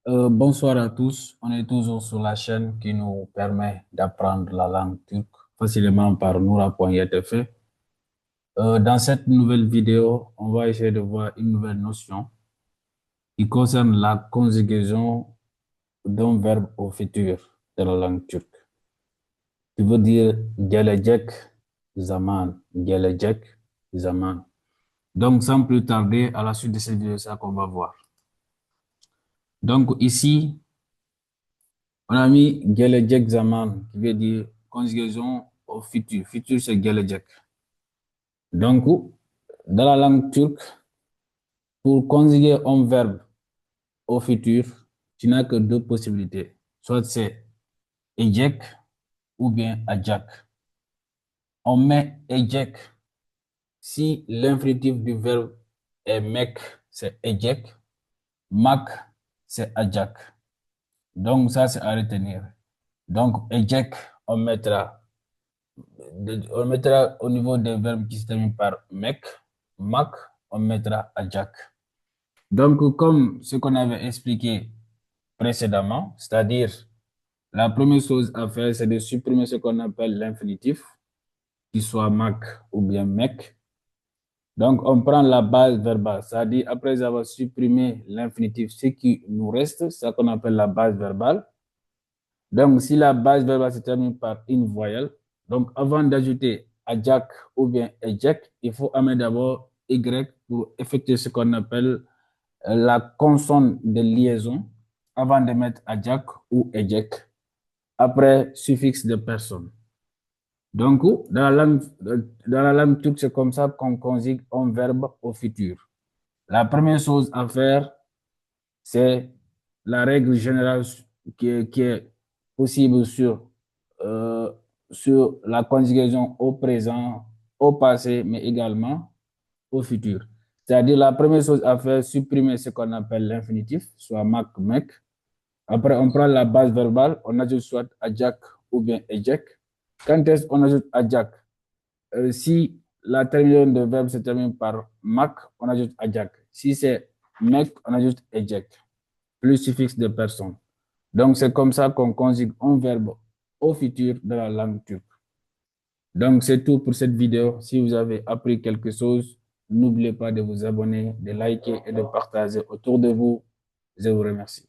Bonsoir à tous. On est toujours sur la chaîne qui nous permet d'apprendre la langue turque facilement par noura.ytf. Dans cette nouvelle vidéo, on va essayer de voir une nouvelle notion qui concerne la conjugaison d'un verbe au futur de la langue turque. Qui veut dire gelecek zaman, gelecek zaman. Donc, sans plus tarder, à la suite de cette vidéo, c'est ça qu'on va voir. Donc, ici, on a mis gelecek zaman, qui veut dire conjugaison au futur. Futur, c'est gelecek. Donc, dans la langue turque, pour conjuguer un verbe au futur, tu n'as que deux possibilités. Soit c'est ecek ou bien acak. On met ecek si l'infinitif du verbe est mek, c'est ecek. Mak, c'est acak. Donc, ça, c'est à retenir. Donc, ecek, on mettra au niveau des verbes qui se terminent par mek, mak, on mettra ajak. Donc, comme ce qu'on avait expliqué précédemment, c'est-à-dire la première chose à faire, c'est de supprimer ce qu'on appelle l'infinitif, qu'il soit mak ou bien mek. Donc, on prend la base verbale, c'est-à-dire après avoir supprimé l'infinitif, ce qui nous reste, c'est ce qu'on appelle la base verbale. Donc, si la base verbale se termine par une voyelle, donc avant d'ajouter ajak ou bien ejek, il faut amener d'abord y pour effectuer ce qu'on appelle la consonne de liaison avant de mettre ajak ou ejek, après suffixe de personne. Donc, dans la langue turque, c'est comme ça qu'on conjugue un verbe au futur. La première chose à faire, c'est la règle générale qui est possible euh, sur la conjugaison au présent, au passé, mais également au futur. C'est-à-dire, la première chose à faire, supprimer ce qu'on appelle l'infinitif, soit mak, mek. Après, on prend la base verbale, on ajoute soit ajak ou bien ejek. Quand est-ce qu'on ajoute ajak? Si la terminaison de verbe se termine par mak, on ajoute ajak. Si c'est mek, on ajoute ejek plus suffixe de personne. Donc, c'est comme ça qu'on conjugue un verbe au futur de la langue turque. Donc, c'est tout pour cette vidéo. Si vous avez appris quelque chose, n'oubliez pas de vous abonner, de liker et de partager autour de vous. Je vous remercie.